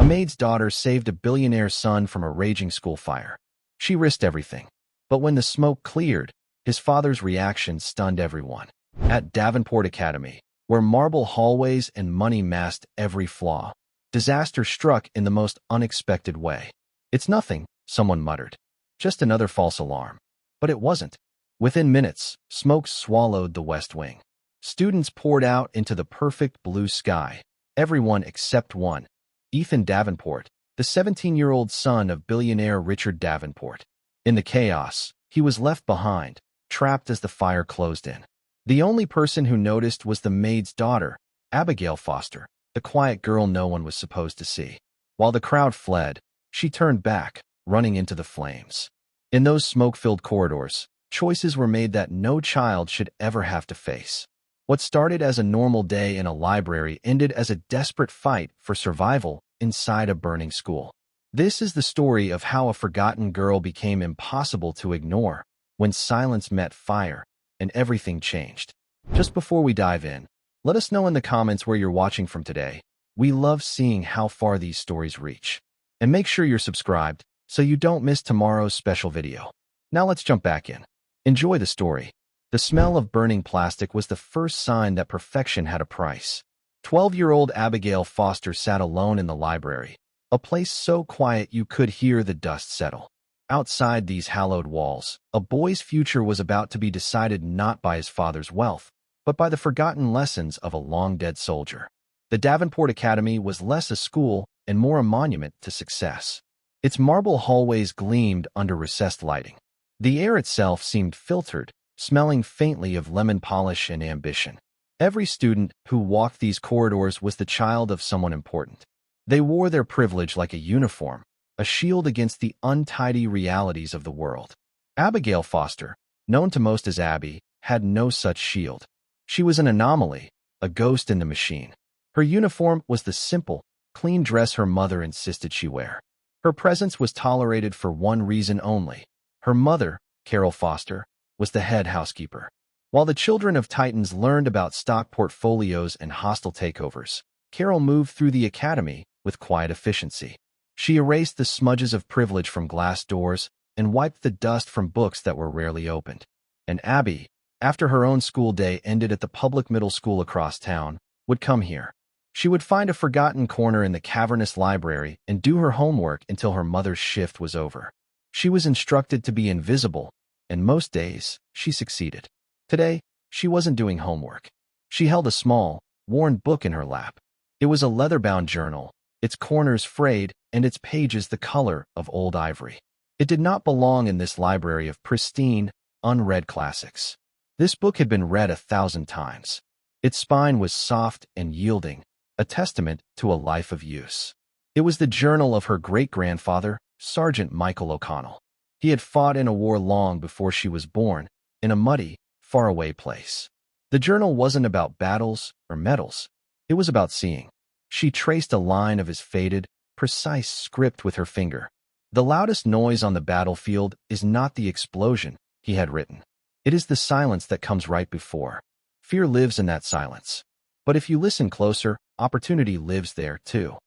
maid's daughter saved a billionaire's son from a raging school fire. She risked everything. But when the smoke cleared, his father's reaction stunned everyone. At Davenport Academy, where marble hallways and money masked every flaw, disaster struck in the most unexpected way. "It's nothing," someone muttered. "Just another false alarm." But it wasn't. Within minutes, smoke swallowed the West Wing. Students poured out into the perfect blue sky, everyone except one, Ethan Davenport, the 17-year-old son of billionaire Richard Davenport. In the chaos, he was left behind, trapped as the fire closed in. The only person who noticed was the maid's daughter, Abigail Foster, the quiet girl no one was supposed to see. While the crowd fled, she turned back, running into the flames. In those smoke-filled corridors, choices were made that no child should ever have to face. What started as a normal day in a library ended as a desperate fight for survival inside a burning school. This is the story of how a forgotten girl became impossible to ignore when silence met fire and everything changed. Just before we dive in, let us know in the comments where you're watching from today. We love seeing how far these stories reach. And make sure you're subscribed so you don't miss tomorrow's special video. Now let's jump back in. Enjoy the story. The smell of burning plastic was the first sign that perfection had a price. 12-year-old Abigail Foster sat alone in the library, a place so quiet you could hear the dust settle. Outside these hallowed walls, a boy's future was about to be decided not by his father's wealth, but by the forgotten lessons of a long-dead soldier. The Davenport Academy was less a school and more a monument to success. Its marble hallways gleamed under recessed lighting. The air itself seemed filtered, smelling faintly of lemon polish and ambition. Every student who walked these corridors was the child of someone important. They wore their privilege like a uniform, a shield against the untidy realities of the world. Abigail Foster, known to most as Abby, had no such shield. She was an anomaly, a ghost in the machine. Her uniform was the simple, clean dress her mother insisted she wear. Her presence was tolerated for one reason only. Her mother, Carol Foster, was the head housekeeper. While the children of Titans learned about stock portfolios and hostile takeovers, Carol moved through the academy with quiet efficiency. She erased the smudges of privilege from glass doors and wiped the dust from books that were rarely opened. And Abby, after her own school day ended at the public middle school across town, would come here. She would find a forgotten corner in the cavernous library and do her homework until her mother's shift was over. She was instructed to be invisible, and most days, she succeeded. Today, she wasn't doing homework. She held a small, worn book in her lap. It was a leather-bound journal, its corners frayed and its pages the color of old ivory. It did not belong in this library of pristine, unread classics. This book had been read 1,000 times. Its spine was soft and yielding, a testament to a life of use. It was the journal of her great-grandfather, Sergeant Michael O'Connell. He had fought in a war long before she was born, in a muddy, faraway place. The journal wasn't about battles or medals. It was about seeing. She traced a line of his faded, precise script with her finger. "The loudest noise on the battlefield is not the explosion," he had written. "It is the silence that comes right before. Fear lives in that silence. But if you listen closer, opportunity lives there too."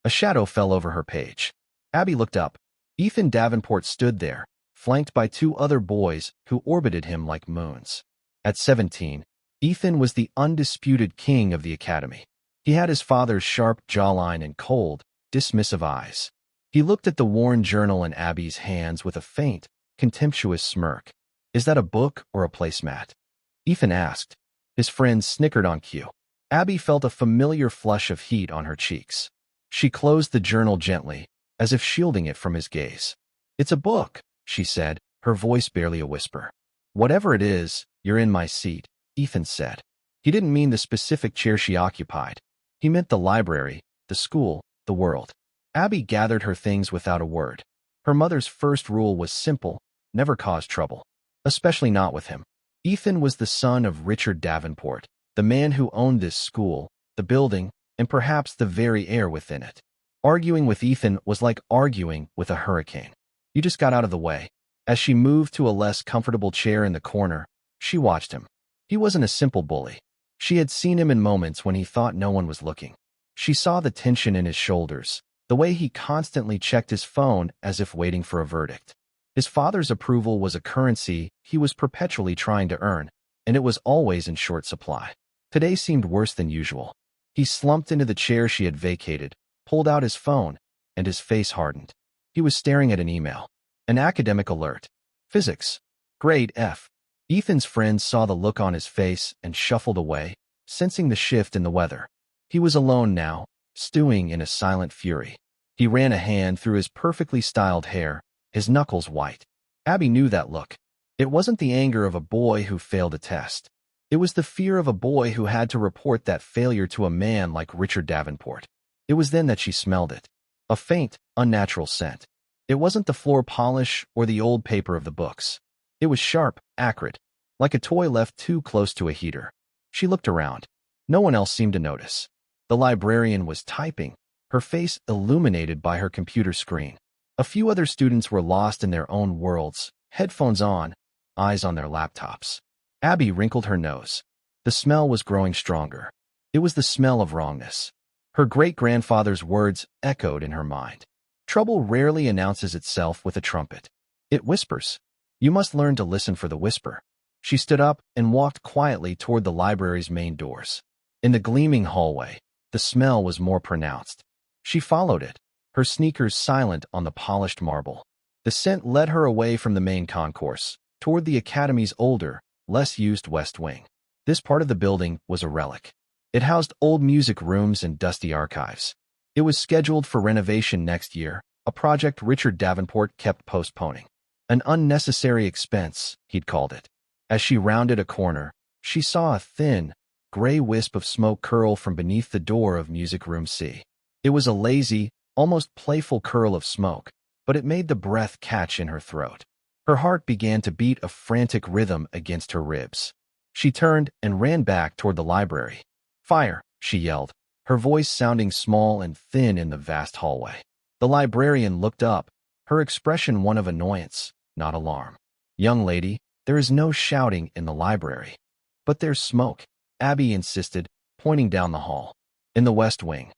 A shadow fell over her page. Abby looked up. Ethan Davenport stood there, flanked by 2 other boys who orbited him like moons. At 17, Ethan was the undisputed king of the academy. He had his father's sharp jawline and cold, dismissive eyes. He looked at the worn journal in Abby's hands with a faint, contemptuous smirk. "Is that a book or a placemat?" Ethan asked. His friends snickered on cue. Abby felt a familiar flush of heat on her cheeks. She closed the journal gently, as if shielding it from his gaze. "It's a book," she said, her voice barely a whisper. "Whatever it is, you're in my seat," Ethan said. He didn't mean the specific chair she occupied. He meant the library, the school, the world. Abby gathered her things without a word. Her mother's first rule was simple: never cause trouble. Especially not with him. Ethan was the son of Richard Davenport, the man who owned this school, the building, and perhaps the very air within it. Arguing with Ethan was like arguing with a hurricane. You just got out of the way. As she moved to a less comfortable chair in the corner, she watched him. He wasn't a simple bully. She had seen him in moments when he thought no one was looking. She saw the tension in his shoulders, The way he constantly checked his phone as if waiting for a verdict. His father's approval was a currency he was perpetually trying to earn, and it was always in short supply. Today seemed worse than usual. He slumped into the chair she had vacated, pulled out his phone, and his face hardened. He was staring at an email. An academic alert. Physics. Grade F. Ethan's friends saw the look on his face and shuffled away, sensing the shift in the weather. He was alone now, stewing in a silent fury. He ran a hand through his perfectly styled hair, his knuckles white. Abby knew that look. It wasn't the anger of a boy who failed a test. It was the fear of a boy who had to report that failure to a man like Richard Davenport. It was then that she smelled it. A faint, unnatural scent. It wasn't the floor polish or the old paper of the books. It was sharp, acrid, like a toy left too close to a heater. She looked around. No one else seemed to notice. The librarian was typing, her face illuminated by her computer screen. A few other students were lost in their own worlds, headphones on, eyes on their laptops. Abby wrinkled her nose. The smell was growing stronger. It was the smell of wrongness. Her great-grandfather's words echoed in her mind. Trouble rarely announces itself with a trumpet. It whispers. You must learn to listen for the whisper. She stood up and walked quietly toward the library's main doors. In the gleaming hallway, the smell was more pronounced. She followed it, her sneakers silent on the polished marble. The scent led her away from the main concourse, toward the academy's older, less used west wing. This part of the building was a relic. It housed old music rooms and dusty archives. It was scheduled for renovation next year, a project Richard Davenport kept postponing. An unnecessary expense, he'd called it. As she rounded a corner, she saw a thin, gray wisp of smoke curl from beneath the door of Music Room C. It was a lazy, almost playful curl of smoke, but it made the breath catch in her throat. Her heart began to beat a frantic rhythm against her ribs. She turned and ran back toward the library. Fire, she yelled, her voice sounding small and thin in the vast hallway. The librarian looked up, her expression one of annoyance, not alarm. Young lady, there is no shouting in the library. But there's smoke, Abby insisted, pointing down the hall. In the west wing.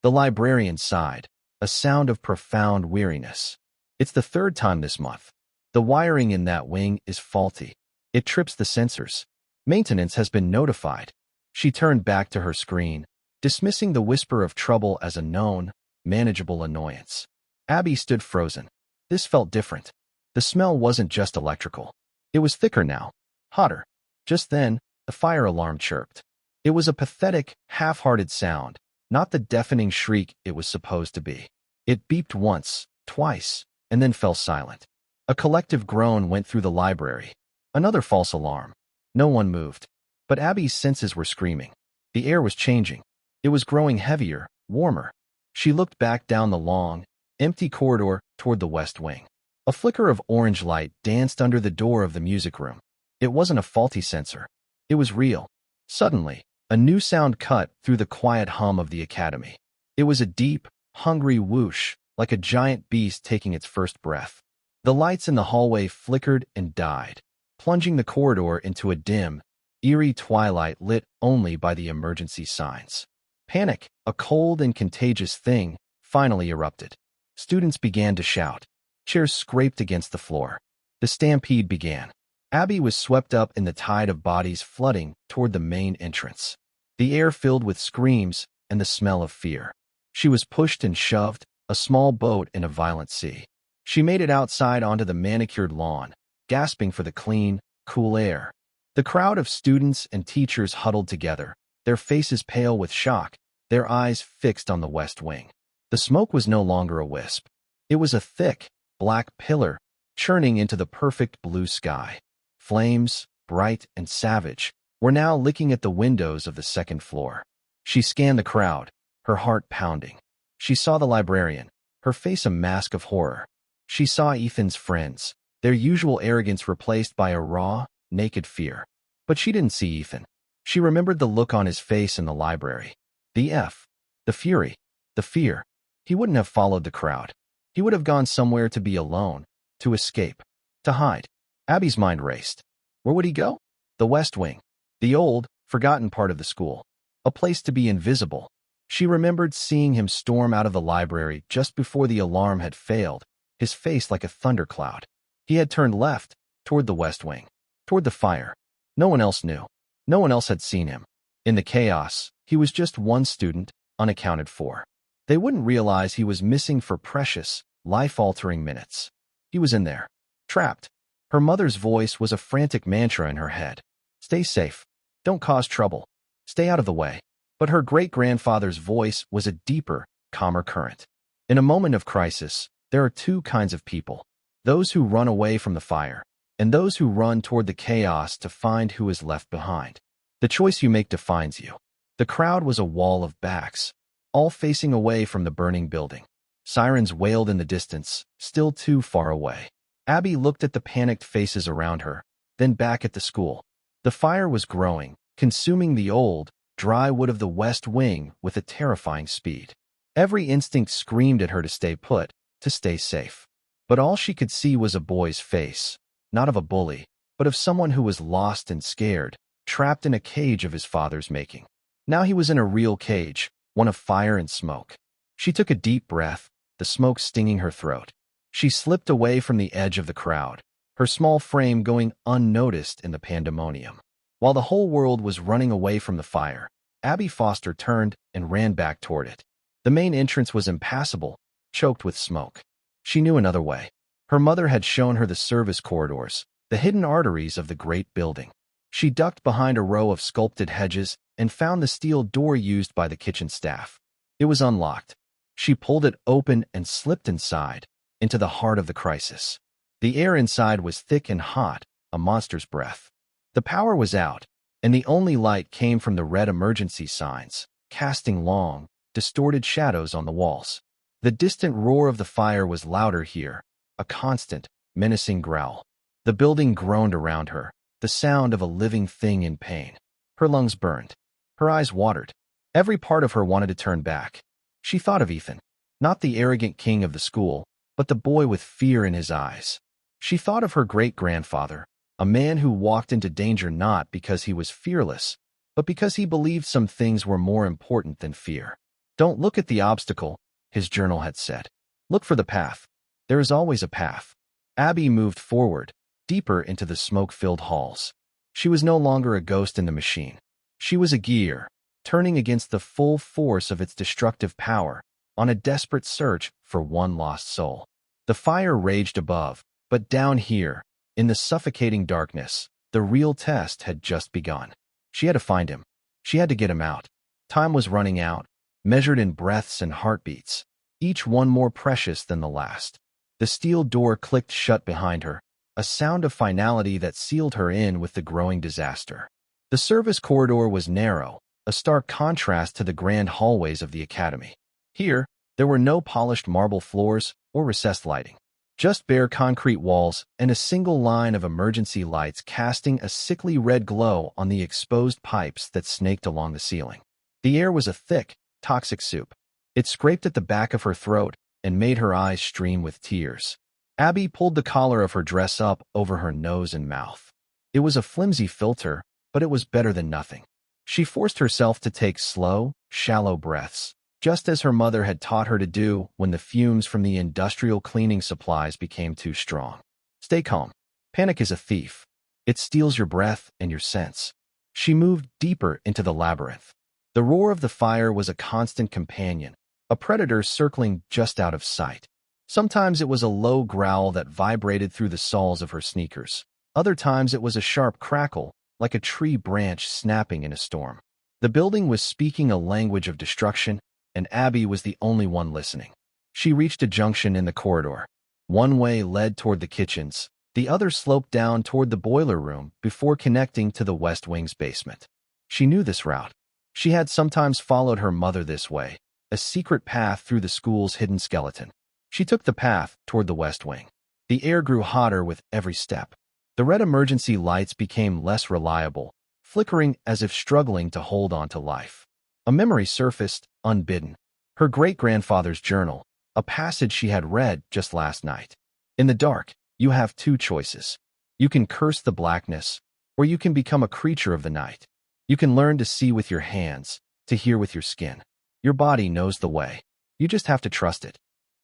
The librarian sighed, a sound of profound weariness. It's the third time this month. The wiring in that wing is faulty. It trips the sensors. Maintenance has been notified. She turned back to her screen, dismissing the whisper of trouble as a known, manageable annoyance. Abby stood frozen. This felt different. The smell wasn't just electrical. It was thicker now, hotter. Just then, the fire alarm chirped. It was a pathetic, half-hearted sound, not the deafening shriek it was supposed to be. It beeped once, twice, and then fell silent. A collective groan went through the library. Another false alarm. No one moved. But Abby's senses were screaming. The air was changing. It was growing heavier, warmer. She looked back down the long, empty corridor toward the west wing. A flicker of orange light danced under the door of the music room. It wasn't a faulty sensor. It was real. Suddenly, a new sound cut through the quiet hum of the academy. It was a deep, hungry whoosh, like a giant beast taking its first breath. The lights in the hallway flickered and died, plunging the corridor into a dim, eerie twilight lit only by the emergency signs. Panic, a cold and contagious thing, finally erupted. Students began to shout. Chairs scraped against the floor. The stampede began. Abby was swept up in the tide of bodies flooding toward the main entrance. The air filled with screams and the smell of fear. She was pushed and shoved, a small boat in a violent sea. She made it outside onto the manicured lawn, gasping for the clean, cool air. The crowd of students and teachers huddled together, their faces pale with shock, their eyes fixed on the west wing. The smoke was no longer a wisp. It was a thick, black pillar, churning into the perfect blue sky. Flames, bright and savage, were now licking at the windows of the second floor. She scanned the crowd, her heart pounding. She saw the librarian, her face a mask of horror. She saw Ethan's friends, their usual arrogance replaced by a raw, naked fear. But she didn't see Ethan. She remembered the look on his face in the library. The fury, the fear. He wouldn't have followed the crowd. He would have gone somewhere to be alone, to escape, to hide. Abby's mind raced. Where would he go? The West Wing. The old, forgotten part of the school. A place to be invisible. She remembered seeing him storm out of the library just before the alarm had failed, his face like a thundercloud. He had turned left, toward the west wing, toward the fire. No one else knew. No one else had seen him. In the chaos, he was just one student, unaccounted for. They wouldn't realize he was missing for precious, life-altering minutes. He was in there, trapped. Her mother's voice was a frantic mantra in her head. Stay safe. Don't cause trouble. Stay out of the way. But her great-grandfather's voice was a deeper, calmer current. In a moment of crisis, there are two kinds of people: those who run away from the fire, and those who run toward the chaos to find who is left behind. The choice you make defines you. The crowd was a wall of backs, all facing away from the burning building. Sirens wailed in the distance, still too far away. Abby looked at the panicked faces around her, then back at the school. The fire was growing, consuming the old, dry wood of the west wing with a terrifying speed. Every instinct screamed at her to stay put, to stay safe. But all she could see was a boy's face, not of a bully, but of someone who was lost and scared, trapped in a cage of his father's making. Now he was in a real cage, one of fire and smoke. She took a deep breath, the smoke stinging her throat. She slipped away from the edge of the crowd, her small frame going unnoticed in the pandemonium. While the whole world was running away from the fire, Abby Foster turned and ran back toward it. The main entrance was impassable, choked with smoke. She knew another way. Her mother had shown her the service corridors, the hidden arteries of the great building. She ducked behind a row of sculpted hedges and found the steel door used by the kitchen staff. It was unlocked. She pulled it open and slipped inside, into the heart of the crisis. The air inside was thick and hot, a monster's breath. The power was out, and the only light came from the red emergency signs, casting long, distorted shadows on the walls. The distant roar of the fire was louder here, a constant, menacing growl. The building groaned around her, the sound of a living thing in pain. Her lungs burned. Her eyes watered. Every part of her wanted to turn back. She thought of Ethan, not the arrogant king of the school, but the boy with fear in his eyes. She thought of her great-grandfather, a man who walked into danger not because he was fearless, but because he believed some things were more important than fear. Don't look at the obstacle, his journal had said. Look for the path. There is always a path. Abby moved forward, deeper into the smoke-filled halls. She was no longer a ghost in the machine. She was a gear, turning against the full force of its destructive power, on a desperate search for one lost soul. The fire raged above, but down here, in the suffocating darkness, the real test had just begun. She had to find him. She had to get him out. Time was running out, measured in breaths and heartbeats, each one more precious than the last. The steel door clicked shut behind her, a sound of finality that sealed her in with the growing disaster. The service corridor was narrow, a stark contrast to the grand hallways of the academy. Here, there were no polished marble floors or recessed lighting. Just bare concrete walls and a single line of emergency lights casting a sickly red glow on the exposed pipes that snaked along the ceiling. The air was a thick, toxic soup. It scraped at the back of her throat and made her eyes stream with tears. Abby pulled the collar of her dress up over her nose and mouth. It was a flimsy filter, but it was better than nothing. She forced herself to take slow, shallow breaths, just as her mother had taught her to do when the fumes from the industrial cleaning supplies became too strong. Stay calm. Panic is a thief. It steals your breath and your sense. She moved deeper into the labyrinth. The roar of the fire was a constant companion, a predator circling just out of sight. Sometimes it was a low growl that vibrated through the soles of her sneakers. Other times it was a sharp crackle, like a tree branch snapping in a storm. The building was speaking a language of destruction, and Abby was the only one listening. She reached a junction in the corridor. One way led toward the kitchens, the other sloped down toward the boiler room before connecting to the West Wing's basement. She knew this route. She had sometimes followed her mother this way, a secret path through the school's hidden skeleton. She took the path toward the West Wing. The air grew hotter with every step. The red emergency lights became less reliable, flickering as if struggling to hold on to life. A memory surfaced, unbidden. Her great-grandfather's journal, a passage she had read just last night. In the dark, you have two choices. You can curse the blackness, or you can become a creature of the night. You can learn to see with your hands, to hear with your skin. Your body knows the way. You just have to trust it.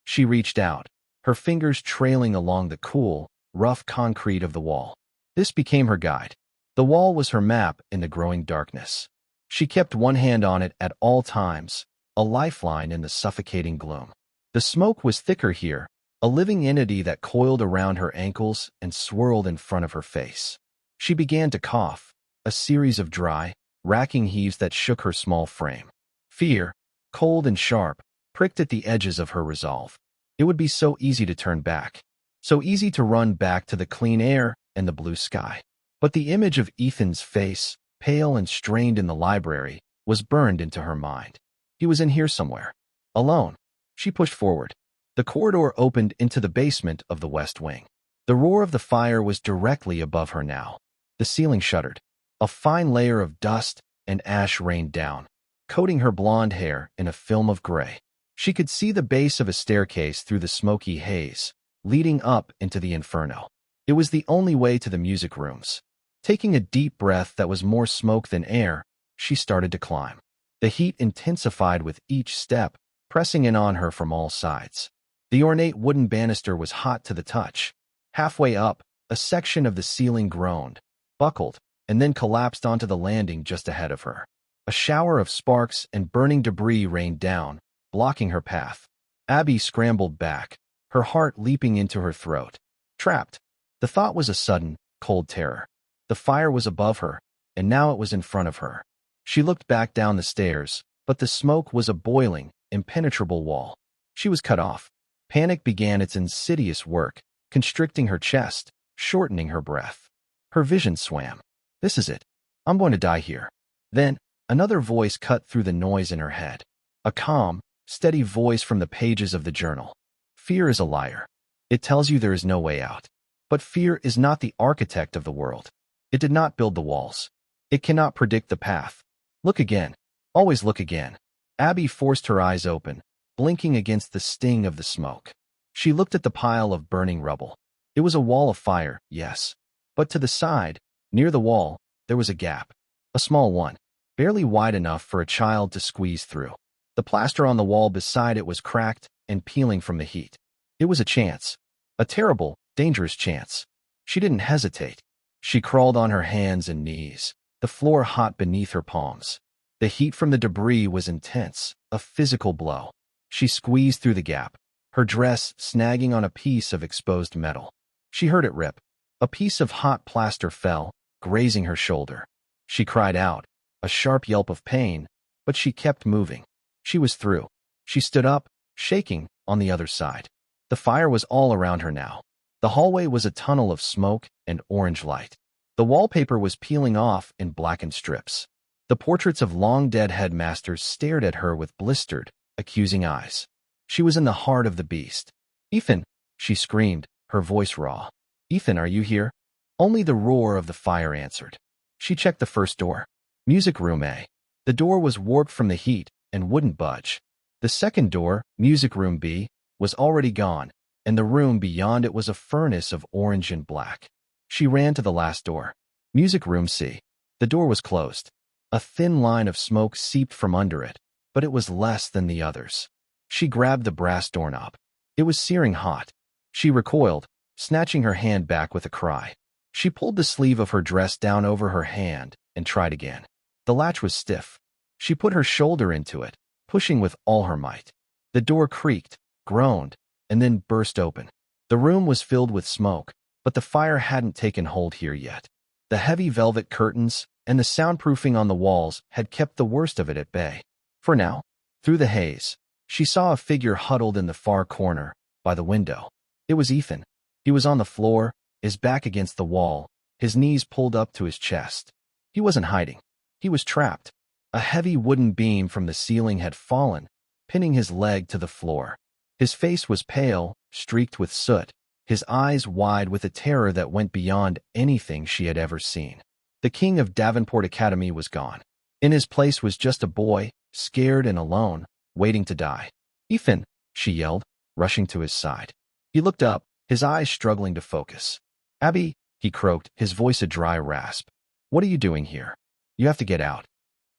She reached out, her fingers trailing along the cool, rough concrete of the wall. This became her guide. The wall was her map in the growing darkness. She kept one hand on it at all times, a lifeline in the suffocating gloom. The smoke was thicker here, a living entity that coiled around her ankles and swirled in front of her face. She began to cough, a series of dry, racking heaves that shook her small frame. Fear, cold and sharp, pricked at the edges of her resolve. It would be so easy to turn back, so easy to run back to the clean air and the blue sky. But the image of Ethan's face, pale and strained in the library, was burned into her mind. He was in here somewhere. Alone. She pushed forward. The corridor opened into the basement of the West Wing. The roar of the fire was directly above her now. The ceiling shuddered. A fine layer of dust and ash rained down, coating her blonde hair in a film of gray. She could see the base of a staircase through the smoky haze, leading up into the inferno. It was the only way to the music rooms. Taking a deep breath that was more smoke than air, she started to climb. The heat intensified with each step, pressing in on her from all sides. The ornate wooden banister was hot to the touch. Halfway up, a section of the ceiling groaned, buckled, and then collapsed onto the landing just ahead of her. A shower of sparks and burning debris rained down, blocking her path. Abby scrambled back, her heart leaping into her throat. Trapped. The thought was a sudden, cold terror. The fire was above her, and now it was in front of her. She looked back down the stairs, but the smoke was a boiling, impenetrable wall. She was cut off. Panic began its insidious work, constricting her chest, shortening her breath. Her vision swam. This is it. I'm going to die here. Then, another voice cut through the noise in her head. A calm, steady voice from the pages of the journal. Fear is a liar. It tells you there is no way out. But fear is not the architect of the world. It did not build the walls. It cannot predict the path. Look again. Always look again. Abby forced her eyes open, blinking against the sting of the smoke. She looked at the pile of burning rubble. It was a wall of fire, yes. But to the side, near the wall, there was a gap. A small one, barely wide enough for a child to squeeze through. The plaster on the wall beside it was cracked and peeling from the heat. It was a chance. A terrible, dangerous chance. She didn't hesitate. She crawled on her hands and knees, the floor hot beneath her palms. The heat from the debris was intense, a physical blow. She squeezed through the gap, her dress snagging on a piece of exposed metal. She heard it rip. A piece of hot plaster fell, grazing her shoulder. She cried out, a sharp yelp of pain, but she kept moving. She was through. She stood up, shaking, on the other side. The fire was all around her now. The hallway was a tunnel of smoke and orange light. The wallpaper was peeling off in blackened strips. The portraits of long-dead headmasters stared at her with blistered, accusing eyes. She was in the heart of the beast. "Ethan!" she screamed, her voice raw. "Ethan, are you here?" Only the roar of the fire answered. She checked the first door. Music room A. The door was warped from the heat and wouldn't budge. The second door, music room B, was already gone, and the room beyond it was a furnace of orange and black. She ran to the last door. Music room C. The door was closed. A thin line of smoke seeped from under it, but it was less than the others. She grabbed the brass doorknob. It was searing hot. She recoiled, snatching her hand back with a cry. She pulled the sleeve of her dress down over her hand and tried again. The latch was stiff. She put her shoulder into it, pushing with all her might. The door creaked, groaned, and then burst open. The room was filled with smoke, but the fire hadn't taken hold here yet. The heavy velvet curtains and the soundproofing on the walls had kept the worst of it at bay. For now, through the haze, she saw a figure huddled in the far corner, by the window. It was Ethan. He was on the floor, his back against the wall, his knees pulled up to his chest. He wasn't hiding. He was trapped. A heavy wooden beam from the ceiling had fallen, pinning his leg to the floor. His face was pale, streaked with soot, his eyes wide with a terror that went beyond anything she had ever seen. The king of Davenport Academy was gone. In his place was just a boy, scared and alone, waiting to die. "Ethan!" she yelled, rushing to his side. He looked up, his eyes struggling to focus. "Abby," he croaked, his voice a dry rasp. "What are you doing here? You have to get out."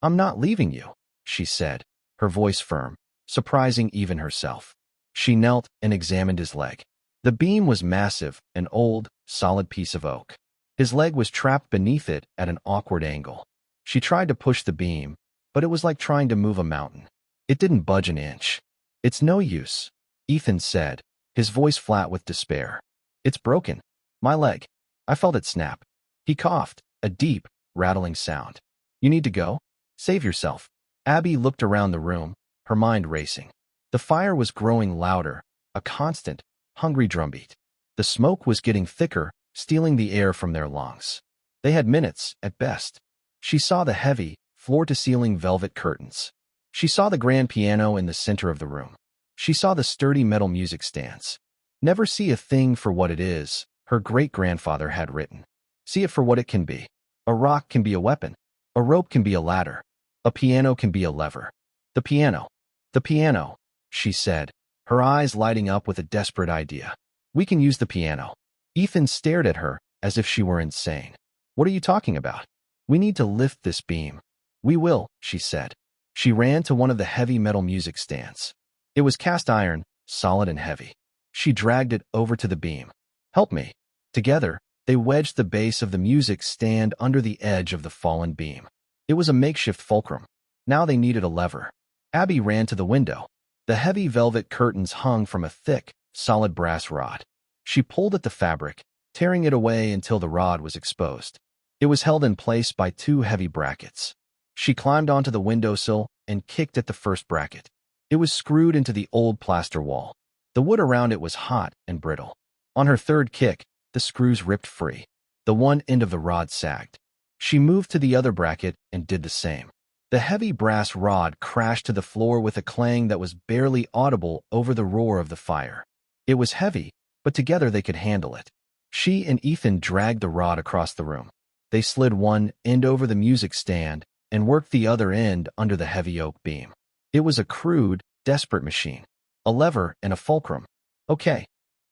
"I'm not leaving you," she said, her voice firm, surprising even herself. She knelt and examined his leg. The beam was massive, an old, solid piece of oak. His leg was trapped beneath it at an awkward angle. She tried to push the beam, but it was like trying to move a mountain. It didn't budge an inch. "It's no use," Ethan said, his voice flat with despair. "It's broken. My leg. I felt it snap." He coughed, a deep, rattling sound. "You need to go? Save yourself." Abby looked around the room, her mind racing. The fire was growing louder, a constant, hungry drumbeat. The smoke was getting thicker, stealing the air from their lungs. They had minutes, at best. She saw the heavy, floor-to-ceiling velvet curtains. She saw the grand piano in the center of the room. She saw the sturdy metal music stands. "Never see a thing for what it is," her great-grandfather had written. "See it for what it can be. A rock can be a weapon. A rope can be a ladder. A piano can be a lever." "The piano. The piano," she said, her eyes lighting up with a desperate idea. "We can use the piano." Ethan stared at her as if she were insane. "What are you talking about? We need to lift this beam." "We will," she said. She ran to one of the heavy metal music stands. It was cast iron, solid and heavy. She dragged it over to the beam. "Help me." Together, they wedged the base of the music stand under the edge of the fallen beam. It was a makeshift fulcrum. Now they needed a lever. Abby ran to the window. The heavy velvet curtains hung from a thick, solid brass rod. She pulled at the fabric, tearing it away until the rod was exposed. It was held in place by two heavy brackets. She climbed onto the windowsill and kicked at the first bracket. It was screwed into the old plaster wall. The wood around it was hot and brittle. On her third kick, the screws ripped free. The one end of the rod sagged. She moved to the other bracket and did the same. The heavy brass rod crashed to the floor with a clang that was barely audible over the roar of the fire. It was heavy, but together they could handle it. She and Ethan dragged the rod across the room. They slid one end over the music stand and worked the other end under the heavy oak beam. It was a crude, desperate machine. A lever and a fulcrum. "Okay,"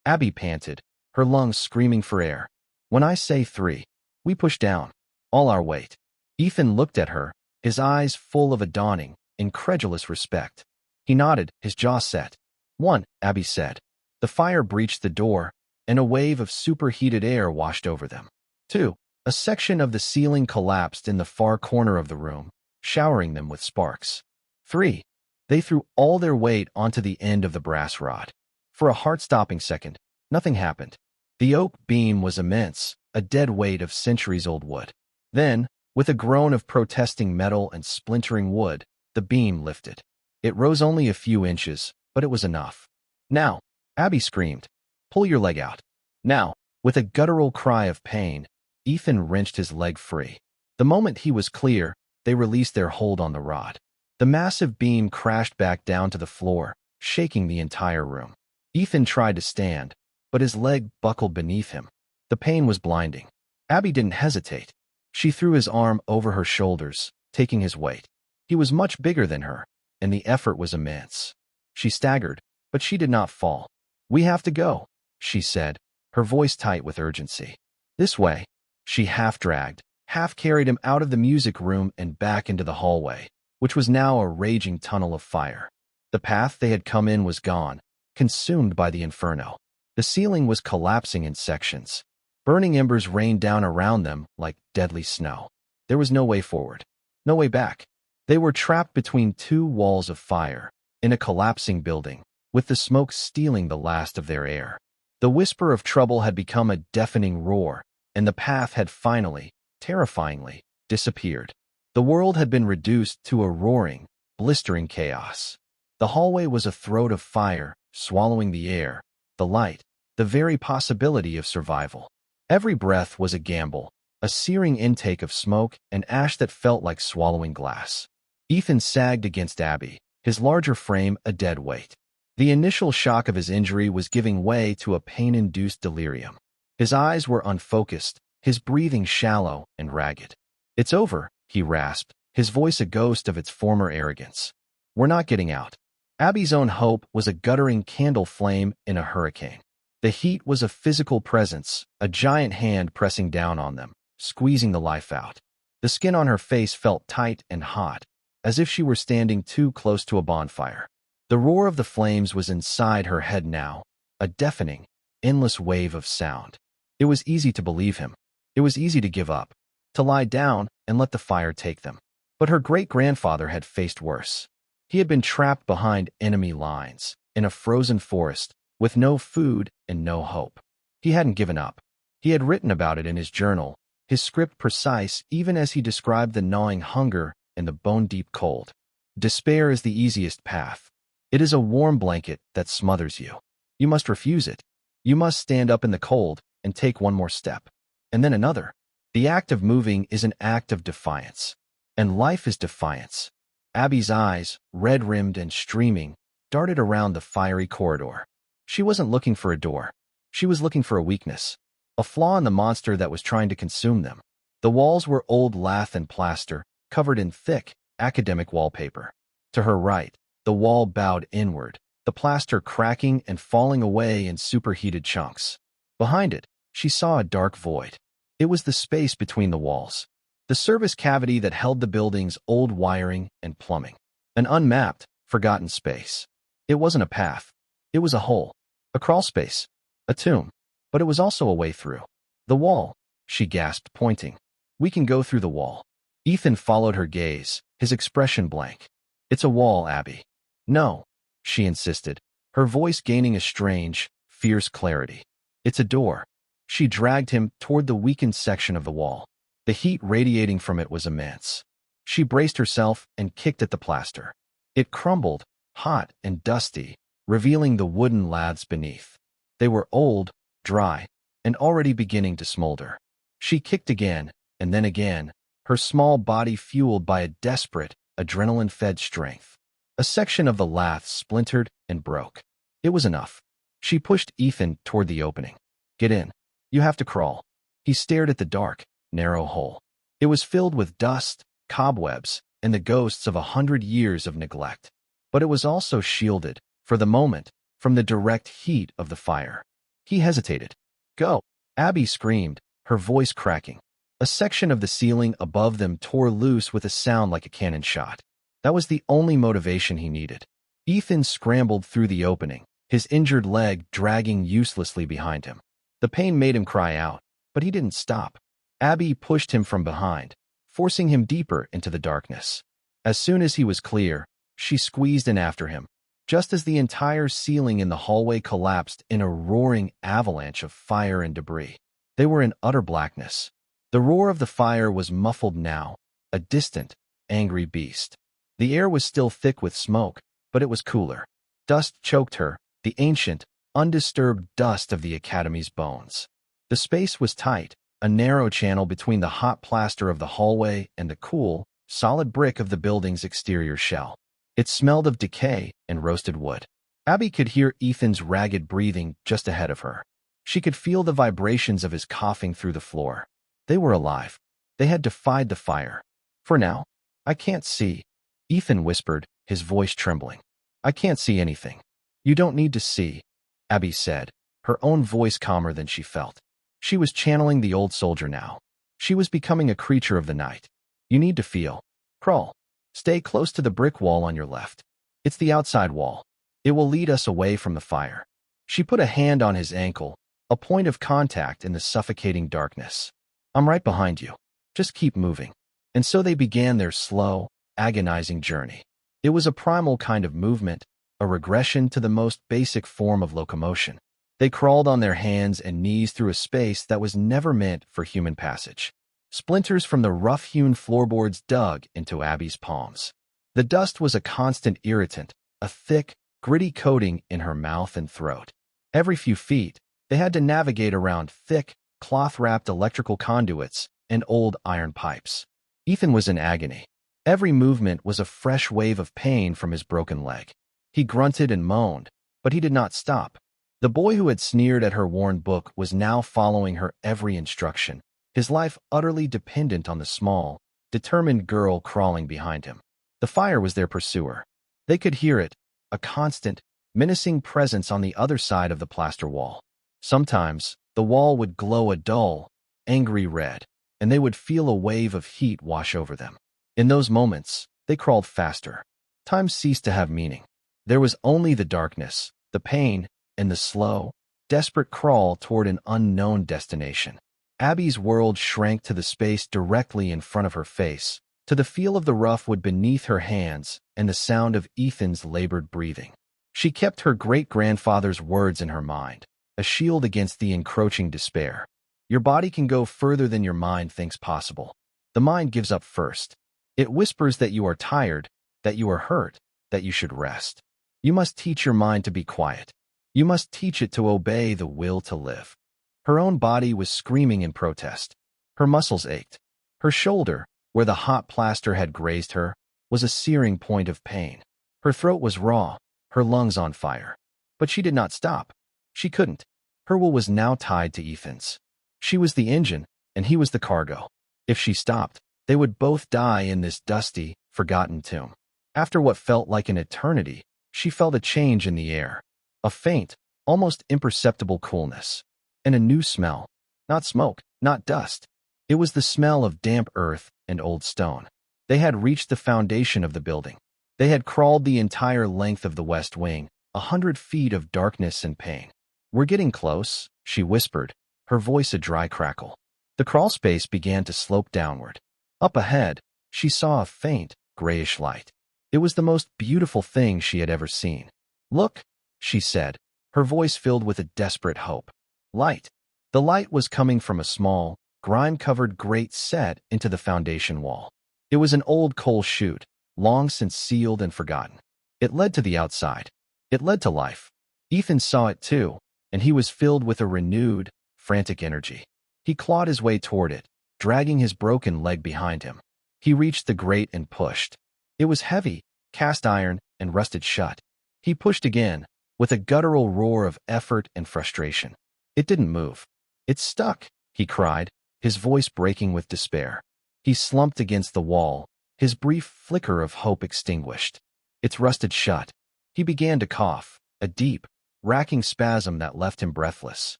Abby panted, her lungs screaming for air. "When I say 3, we push down. All our weight." Ethan looked at her, his eyes full of a dawning, incredulous respect. He nodded, his jaw set. "1," Abby said. The fire breached the door, and a wave of superheated air washed over them. 2. A section of the ceiling collapsed in the far corner of the room, showering them with sparks. 3. They threw all their weight onto the end of the brass rod. For a heart-stopping second, nothing happened. The oak beam was immense, a dead weight of centuries-old wood. Then, with a groan of protesting metal and splintering wood, the beam lifted. It rose only a few inches, but it was enough. "Now," Abby screamed, "pull your leg out." Now, with a guttural cry of pain, Ethan wrenched his leg free. The moment he was clear, they released their hold on the rod. The massive beam crashed back down to the floor, shaking the entire room. Ethan tried to stand, but his leg buckled beneath him. The pain was blinding. Abby didn't hesitate. She threw his arm over her shoulders, taking his weight. He was much bigger than her, and the effort was immense. She staggered, but she did not fall. "We have to go," she said, her voice tight with urgency. "This way." She half-dragged, half-carried him out of the music room and back into the hallway, which was now a raging tunnel of fire. The path they had come in was gone, consumed by the inferno. The ceiling was collapsing in sections. Burning embers rained down around them like deadly snow. There was no way forward, no way back. They were trapped between two walls of fire, in a collapsing building, with the smoke stealing the last of their air. The whisper of trouble had become a deafening roar, and the path had finally, terrifyingly, disappeared. The world had been reduced to a roaring, blistering chaos. The hallway was a throat of fire, swallowing the air, the light, the very possibility of survival. Every breath was a gamble, a searing intake of smoke and ash that felt like swallowing glass. Ethan sagged against Abby, his larger frame a dead weight. The initial shock of his injury was giving way to a pain-induced delirium. His eyes were unfocused, his breathing shallow and ragged. "It's over," he rasped, his voice a ghost of its former arrogance. "We're not getting out." Abby's own hope was a guttering candle flame in a hurricane. The heat was a physical presence, a giant hand pressing down on them, squeezing the life out. The skin on her face felt tight and hot, as if she were standing too close to a bonfire. The roar of the flames was inside her head now, a deafening, endless wave of sound. It was easy to believe him. It was easy to give up, to lie down and let the fire take them. But her great-grandfather had faced worse. He had been trapped behind enemy lines, in a frozen forest, with no food and no hope. He hadn't given up. He had written about it in his journal, his script precise even as he described the gnawing hunger and the bone-deep cold. Despair is the easiest path. It is a warm blanket that smothers you. You must refuse it. You must stand up in the cold and take one more step, and then another. The act of moving is an act of defiance. And life is defiance. Abby's eyes, red-rimmed and streaming, darted around the fiery corridor. She wasn't looking for a door. She was looking for a weakness, a flaw in the monster that was trying to consume them. The walls were old lath and plaster, covered in thick, academic wallpaper. To her right, the wall bowed inward, the plaster cracking and falling away in superheated chunks. Behind it, she saw a dark void. It was the space between the walls, the service cavity that held the building's old wiring and plumbing. An unmapped, forgotten space. It wasn't a path. It was a hole, a crawl space, a tomb. But it was also a way through. The wall, she gasped, pointing. We can go through the wall. Ethan followed her gaze, his expression blank. It's a wall, Abby. No, she insisted, her voice gaining a strange, fierce clarity. It's a door. She dragged him toward the weakened section of the wall. The heat radiating from it was immense. She braced herself and kicked at the plaster. It crumbled, hot and dusty, revealing the wooden laths beneath. They were old, dry, and already beginning to smolder. She kicked again, and then again, her small body fueled by a desperate, adrenaline-fed strength. A section of the lath splintered and broke. It was enough. She pushed Ethan toward the opening. Get in. You have to crawl. He stared at the dark, narrow hole. It was filled with dust, cobwebs, and the ghosts of 100 years of neglect. But it was also shielded, for the moment, from the direct heat of the fire. He hesitated. Go! Abby screamed, her voice cracking. A section of the ceiling above them tore loose with a sound like a cannon shot. That was the only motivation he needed. Ethan scrambled through the opening, his injured leg dragging uselessly behind him. The pain made him cry out, but he didn't stop. Abby pushed him from behind, forcing him deeper into the darkness. As soon as he was clear, she squeezed in after him, just as the entire ceiling in the hallway collapsed in a roaring avalanche of fire and debris. They were in utter blackness. The roar of the fire was muffled now, a distant, angry beast. The air was still thick with smoke, but it was cooler. Dust choked her, the ancient, undisturbed dust of the Academy's bones. The space was tight, a narrow channel between the hot plaster of the hallway and the cool, solid brick of the building's exterior shell. It smelled of decay and roasted wood. Abby could hear Ethan's ragged breathing just ahead of her. She could feel the vibrations of his coughing through the floor. They were alive. They had defied the fire. For now, I can't see, Ethan whispered, his voice trembling. I can't see anything. You don't need to see, Abby said, her own voice calmer than she felt. She was channeling the old soldier now. She was becoming a creature of the night. You need to feel. Crawl. Stay close to the brick wall on your left. It's the outside wall. It will lead us away from the fire. She put a hand on his ankle, a point of contact in the suffocating darkness. I'm right behind you. Just keep moving. And so they began their slow, agonizing journey. It was a primal kind of movement, a regression to the most basic form of locomotion. They crawled on their hands and knees through a space that was never meant for human passage. Splinters from the rough-hewn floorboards dug into Abby's palms. The dust was a constant irritant, a thick, gritty coating in her mouth and throat. Every few feet, they had to navigate around thick, cloth-wrapped electrical conduits and old iron pipes. Ethan was in agony. Every movement was a fresh wave of pain from his broken leg. He grunted and moaned, but he did not stop. The boy who had sneered at her worn book was now following her every instruction, his life utterly dependent on the small, determined girl crawling behind him. The fire was their pursuer. They could hear it, a constant, menacing presence on the other side of the plaster wall. Sometimes, the wall would glow a dull, angry red, and they would feel a wave of heat wash over them. In those moments, They crawled faster. Time ceased to have meaning. There was only the darkness, the pain, and the slow, desperate crawl toward an unknown destination. Abby's world shrank to the space directly in front of her face, to the feel of the rough wood beneath her hands and the sound of Ethan's labored breathing. She kept her great-grandfather's words in her mind, a shield against the encroaching despair. Your body can go further than your mind thinks possible. The mind gives up first. It whispers that you are tired, that you are hurt, that you should rest. You must teach your mind to be quiet. You must teach it to obey the will to live. Her own body was screaming in protest. Her muscles ached. Her shoulder, where the hot plaster had grazed her, was a searing point of pain. Her throat was raw, her lungs on fire. But she did not stop. She couldn't. Her will was now tied to Ethan's. She was the engine, and he was the cargo. If she stopped, they would both die in this dusty, forgotten tomb. After what felt like an eternity, she felt a change in the air. A faint, almost imperceptible coolness. And a new smell. Not smoke, not dust. It was the smell of damp earth and old stone. They had reached the foundation of the building. They had crawled the entire length of the west wing, 100 feet of darkness and pain. "We're getting close," she whispered, her voice a dry crackle. The crawl space began to slope downward. Up ahead, she saw a faint, grayish light. It was the most beautiful thing she had ever seen. "Look," she said, her voice filled with a desperate hope. Light. The light was coming from a small, grime-covered grate set into the foundation wall. It was an old coal chute, long since sealed and forgotten. It led to the outside. It led to life. Ethan saw it too, and he was filled with a renewed, frantic energy. He clawed his way toward it, dragging his broken leg behind him. He reached the grate and pushed. It was heavy, cast iron, and rusted shut. He pushed again, with a guttural roar of effort and frustration. It didn't move. "It's stuck," he cried, his voice breaking with despair. He slumped against the wall, his brief flicker of hope extinguished. "It's rusted shut." He began to cough, a deep, racking spasm that left him breathless.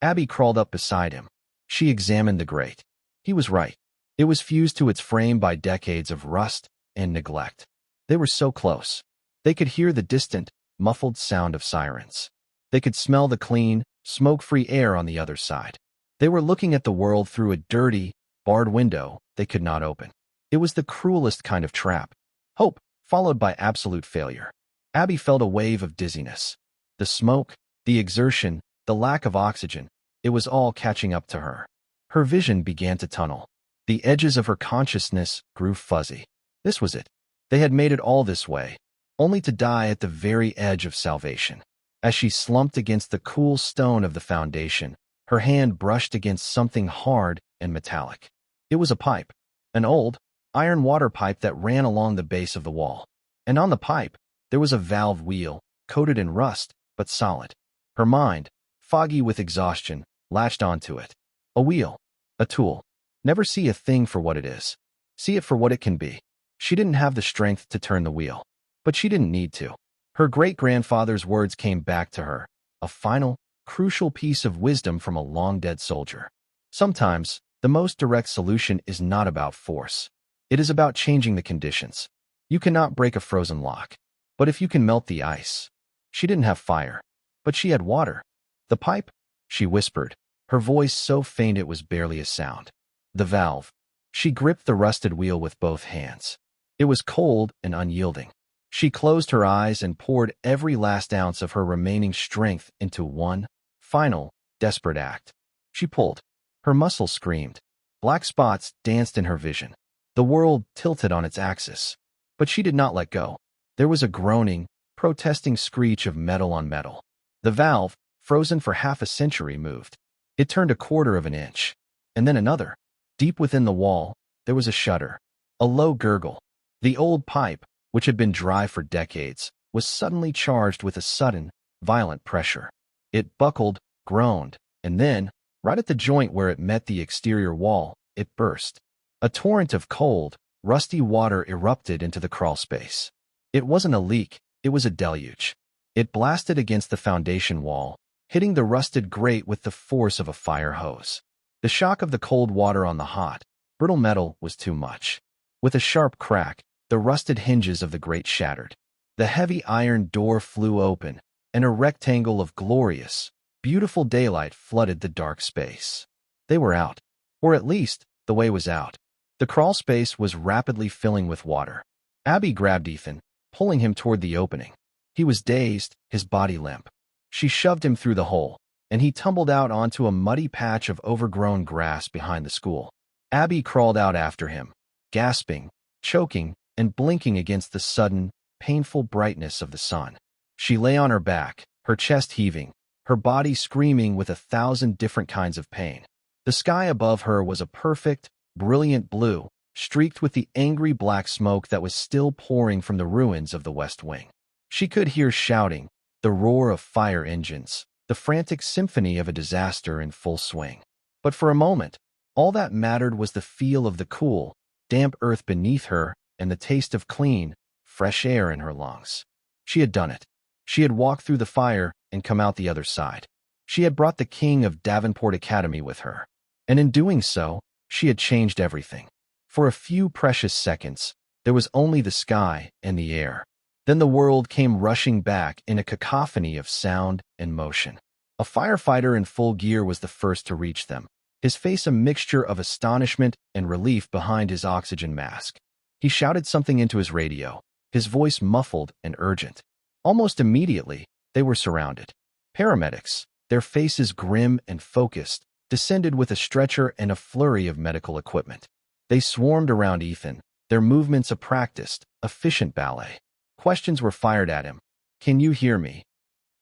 Abby crawled up beside him. She examined the grate. He was right. It was fused to its frame by decades of rust and neglect. They were so close. They could hear the distant, muffled sound of sirens. They could smell the clean, smoke-free air on the other side. They were looking at the world through a dirty, barred window they could not open. It was the cruelest kind of trap. Hope, followed by absolute failure. Abby felt a wave of dizziness. The smoke, the exertion, the lack of oxygen, it was all catching up to her. Her vision began to tunnel. The edges of her consciousness grew fuzzy. This was it. They had made it all this way, only to die at the very edge of salvation. As she slumped against the cool stone of the foundation, her hand brushed against something hard and metallic. It was a pipe, an old, iron water pipe that ran along the base of the wall. And on the pipe, there was a valve wheel, coated in rust, but solid. Her mind, foggy with exhaustion, latched onto it. A wheel, a tool. Never see a thing for what it is. See it for what it can be. She didn't have the strength to turn the wheel, but she didn't need to. Her great-grandfather's words came back to her, a final, crucial piece of wisdom from a long-dead soldier. Sometimes, the most direct solution is not about force. It is about changing the conditions. You cannot break a frozen lock, but if you can melt the ice. She didn't have fire, but she had water. "The pipe?" she whispered, her voice so faint it was barely a sound. "The valve." She gripped the rusted wheel with both hands. It was cold and unyielding. She closed her eyes and poured every last ounce of her remaining strength into one, final, desperate act. She pulled. Her muscles screamed. Black spots danced in her vision. The world tilted on its axis. But she did not let go. There was a groaning, protesting screech of metal on metal. The valve, frozen for half a century, moved. It turned a quarter of an inch. And then another. Deep within the wall, there was a shudder. A low gurgle. The old pipe, which had been dry for decades, was suddenly charged with a sudden, violent pressure. It buckled, groaned, and then, right at the joint where it met the exterior wall, it burst. A torrent of cold, rusty water erupted into the crawl space. It wasn't a leak, it was a deluge. It blasted against the foundation wall, hitting the rusted grate with the force of a fire hose. The shock of the cold water on the hot, brittle metal was too much. With a sharp crack, the rusted hinges of the grate shattered. The heavy iron door flew open, and a rectangle of glorious, beautiful daylight flooded the dark space. They were out. Or at least, the way was out. The crawl space was rapidly filling with water. Abby grabbed Ethan, pulling him toward the opening. He was dazed, his body limp. She shoved him through the hole, and he tumbled out onto a muddy patch of overgrown grass behind the school. Abby crawled out after him, gasping, choking, and blinking against the sudden, painful brightness of the sun. She lay on her back, her chest heaving, her body screaming with 1,000 different kinds of pain. The sky above her was a perfect, brilliant blue, streaked with the angry black smoke that was still pouring from the ruins of the West Wing. She could hear shouting, the roar of fire engines, the frantic symphony of a disaster in full swing. But for a moment, all that mattered was the feel of the cool, damp earth beneath her and the taste of clean, fresh air in her lungs. She had done it. She had walked through the fire and come out the other side. She had brought the king of Davenport Academy with her. And in doing so, she had changed everything. For a few precious seconds, there was only the sky and the air. Then the world came rushing back in a cacophony of sound and motion. A firefighter in full gear was the first to reach them, his face a mixture of astonishment and relief behind his oxygen mask. He shouted something into his radio, his voice muffled and urgent. Almost immediately, they were surrounded. Paramedics, their faces grim and focused, descended with a stretcher and a flurry of medical equipment. They swarmed around Ethan, their movements a practiced, efficient ballet. Questions were fired at him. Can you hear me?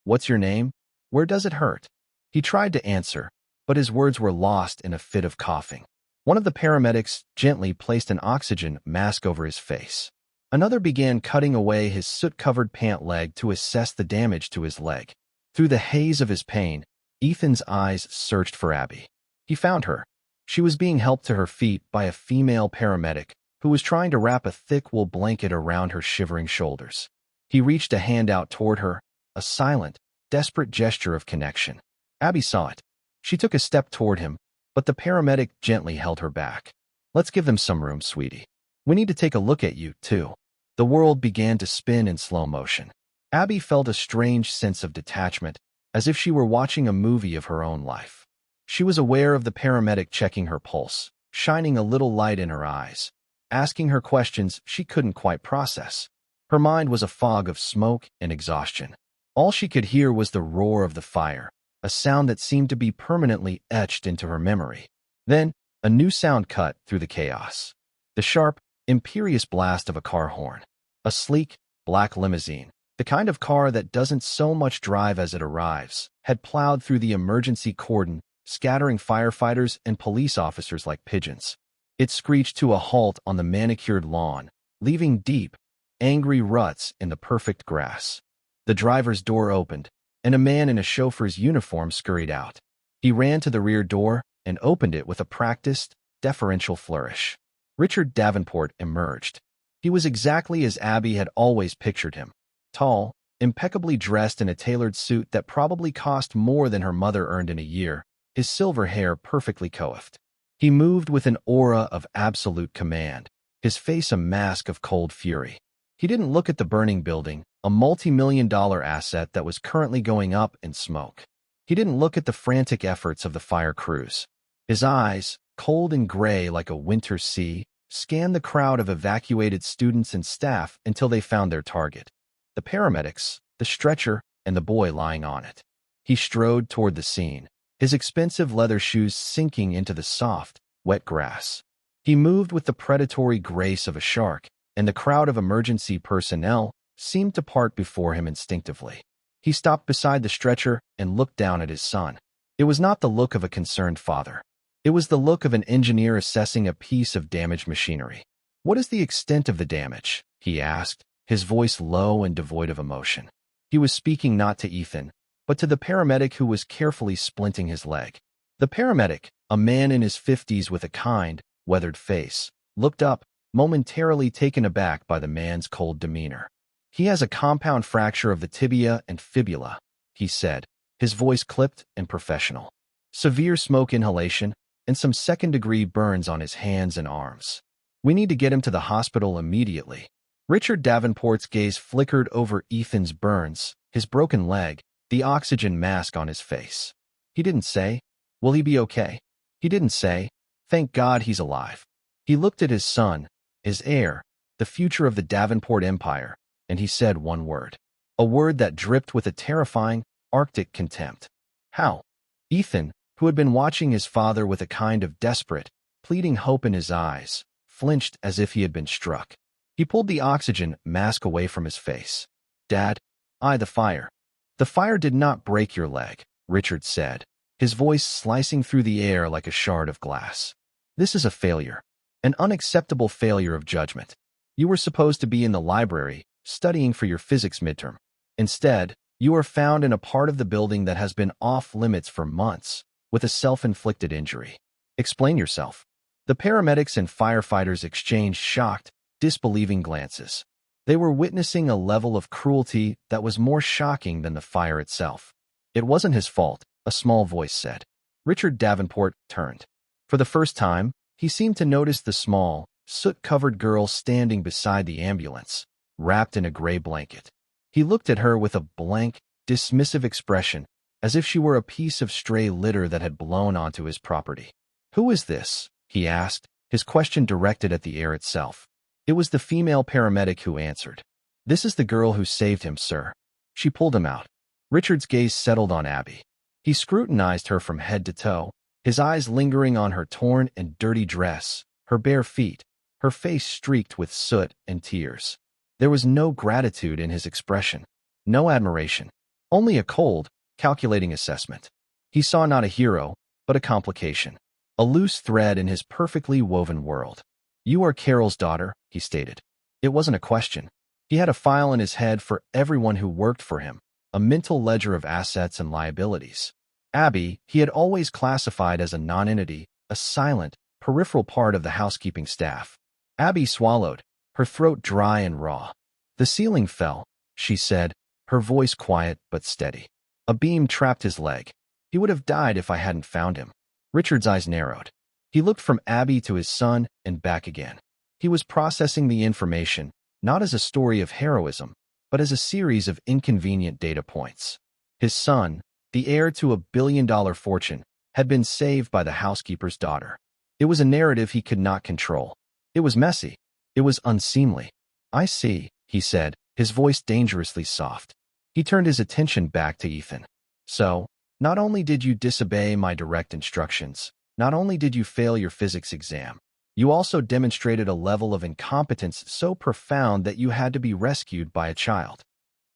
What's your name? Where does it hurt? He tried to answer, but his words were lost in a fit of coughing. One of the paramedics gently placed an oxygen mask over his face. Another began cutting away his soot-covered pant leg to assess the damage to his leg. Through the haze of his pain, Ethan's eyes searched for Abby. He found her. She was being helped to her feet by a female paramedic who was trying to wrap a thick wool blanket around her shivering shoulders. He reached a hand out toward her, a silent, desperate gesture of connection. Abby saw it. She took a step toward him, but the paramedic gently held her back. Let's give them some room, sweetie. We need to take a look at you, too. The world began to spin in slow motion. Abby felt a strange sense of detachment, as if she were watching a movie of her own life. She was aware of the paramedic checking her pulse, shining a little light in her eyes, asking her questions she couldn't quite process. Her mind was a fog of smoke and exhaustion. All she could hear was the roar of the fire, a sound that seemed to be permanently etched into her memory. Then, a new sound cut through the chaos. The sharp, imperious blast of a car horn. A sleek, black limousine, the kind of car that doesn't so much drive as it arrives, had plowed through the emergency cordon, scattering firefighters and police officers like pigeons. It screeched to a halt on the manicured lawn, leaving deep, angry ruts in the perfect grass. The driver's door opened, and a man in a chauffeur's uniform scurried out. He ran to the rear door and opened it with a practiced, deferential flourish. Richard Davenport emerged. He was exactly as Abby had always pictured him. Tall, impeccably dressed in a tailored suit that probably cost more than her mother earned in a year, his silver hair perfectly coiffed. He moved with an aura of absolute command, his face a mask of cold fury. He didn't look at the burning building, a multi-million-dollar asset that was currently going up in smoke. He didn't look at the frantic efforts of the fire crews. His eyes, cold and gray like a winter sea, scanned the crowd of evacuated students and staff until they found their target. The paramedics, the stretcher, and the boy lying on it. He strode toward the scene, his expensive leather shoes sinking into the soft, wet grass. He moved with the predatory grace of a shark, and the crowd of emergency personnel seemed to part before him instinctively. He stopped beside the stretcher and looked down at his son. It was not the look of a concerned father. It was the look of an engineer assessing a piece of damaged machinery. "What is the extent of the damage?" he asked, his voice low and devoid of emotion. He was speaking not to Ethan, but to the paramedic who was carefully splinting his leg. The paramedic, a man in his 50s with a kind, weathered face, looked up, momentarily taken aback by the man's cold demeanor. "He has a compound fracture of the tibia and fibula," he said, his voice clipped and professional. "Severe smoke inhalation, and some second-degree burns on his hands and arms. We need to get him to the hospital immediately." Richard Davenport's gaze flickered over Ethan's burns, his broken leg, the oxygen mask on his face. He didn't say, "Will he be okay?" He didn't say, "Thank God he's alive." He looked at his son, his heir, the future of the Davenport Empire, and he said one word. A word that dripped with a terrifying, Arctic contempt. How? Ethan, who had been watching his father with a kind of desperate, pleading hope in his eyes, flinched as if he had been struck. He pulled the oxygen mask away from his face. "Dad, the fire." "The fire did not break your leg," Richard said, his voice slicing through the air like a shard of glass. "This is a failure, an unacceptable failure of judgment. You were supposed to be in the library, studying for your physics midterm. Instead, you are found in a part of the building that has been off limits for months, with a self-inflicted injury. Explain yourself." The paramedics and firefighters exchanged shocked, disbelieving glances. They were witnessing a level of cruelty that was more shocking than the fire itself. "It wasn't his fault," a small voice said. Richard Davenport turned. For the first time, he seemed to notice the small, soot-covered girl standing beside the ambulance, wrapped in a gray blanket. He looked at her with a blank, dismissive expression, as if she were a piece of stray litter that had blown onto his property. "Who is this?" he asked, his question directed at the air itself. It was the female paramedic who answered. "This is the girl who saved him, sir. She pulled him out." Richard's gaze settled on Abby. He scrutinized her from head to toe, his eyes lingering on her torn and dirty dress, her bare feet, her face streaked with soot and tears. There was no gratitude in his expression, no admiration, only a cold, calculating assessment. He saw not a hero, but a complication, a loose thread in his perfectly woven world. "You are Carol's daughter," he stated. It wasn't a question. He had a file in his head for everyone who worked for him, a mental ledger of assets and liabilities. Abby, he had always classified as a non-entity, a silent, peripheral part of the housekeeping staff. Abby swallowed, her throat dry and raw. "The ceiling fell," she said, her voice quiet but steady. "A beam trapped his leg. He would have died if I hadn't found him." Richard's eyes narrowed. He looked from Abby to his son and back again. He was processing the information, not as a story of heroism, but as a series of inconvenient data points. His son, the heir to $1 billion fortune, had been saved by the housekeeper's daughter. It was a narrative he could not control. It was messy. It was unseemly. "I see," he said, his voice dangerously soft. He turned his attention back to Ethan. "So, not only did you disobey my direct instructions, not only did you fail your physics exam, you also demonstrated a level of incompetence so profound that you had to be rescued by a child."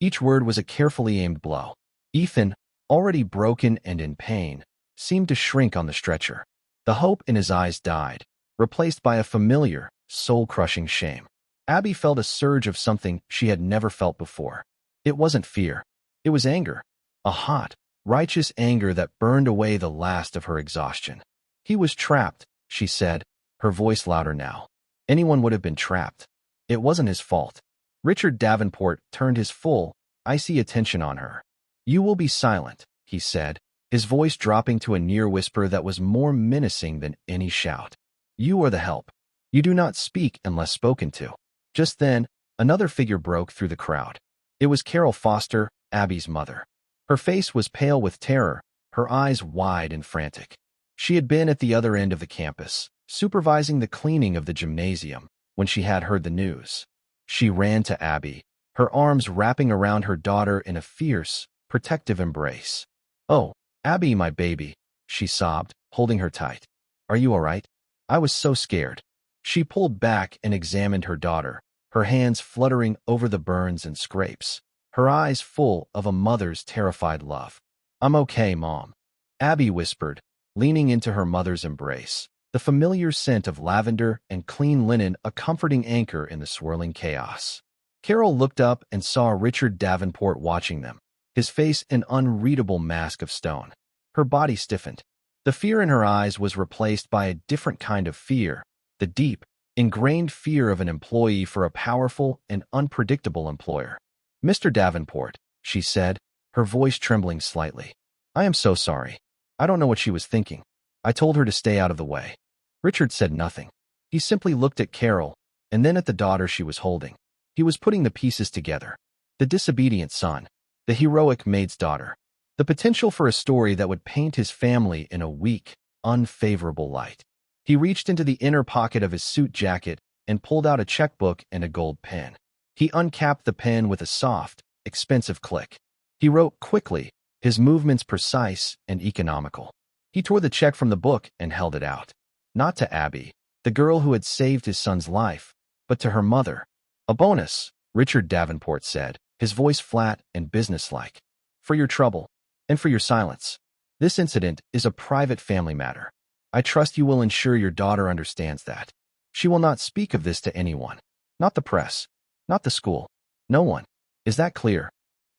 Each word was a carefully aimed blow. Ethan, already broken and in pain, seemed to shrink on the stretcher. The hope in his eyes died, replaced by a familiar, soul-crushing shame. Abby felt a surge of something she had never felt before. It wasn't fear. It was anger. A hot, righteous anger that burned away the last of her exhaustion. "He was trapped," she said, her voice louder now. "Anyone would have been trapped. It wasn't his fault." Richard Davenport turned his full, icy attention on her. "You will be silent," he said, his voice dropping to a near whisper that was more menacing than any shout. "You are the help. You do not speak unless spoken to." Just then, another figure broke through the crowd. It was Carol Foster, Abby's mother. Her face was pale with terror, her eyes wide and frantic. She had been at the other end of the campus, supervising the cleaning of the gymnasium, when she had heard the news. She ran to Abby, her arms wrapping around her daughter in a fierce, protective embrace. "Oh, Abby, my baby," she sobbed, holding her tight. "Are you all right? I was so scared." She pulled back and examined her daughter, her hands fluttering over the burns and scrapes, her eyes full of a mother's terrified love. "I'm okay, Mom," Abby whispered, leaning into her mother's embrace, the familiar scent of lavender and clean linen a comforting anchor in the swirling chaos. Carol looked up and saw Richard Davenport watching them, his face an unreadable mask of stone. Her body stiffened. The fear in her eyes was replaced by a different kind of fear, the deep, ingrained fear of an employee for a powerful and unpredictable employer. "Mr. Davenport," she said, her voice trembling slightly. "I am so sorry. I don't know what she was thinking. I told her to stay out of the way." Richard said nothing. He simply looked at Carol, and then at the daughter she was holding. He was putting the pieces together. The disobedient son, the heroic maid's daughter, the potential for a story that would paint his family in a weak, unfavorable light. He reached into the inner pocket of his suit jacket and pulled out a checkbook and a gold pen. He uncapped the pen with a soft, expensive click. He wrote quickly, his movements precise and economical. He tore the check from the book and held it out. Not to Abby, the girl who had saved his son's life, but to her mother. "A bonus," Richard Davenport said, his voice flat and businesslike. "For your trouble, and for your silence. This incident is a private family matter. I trust you will ensure your daughter understands that. She will not speak of this to anyone. Not the press. Not the school. No one. Is that clear?"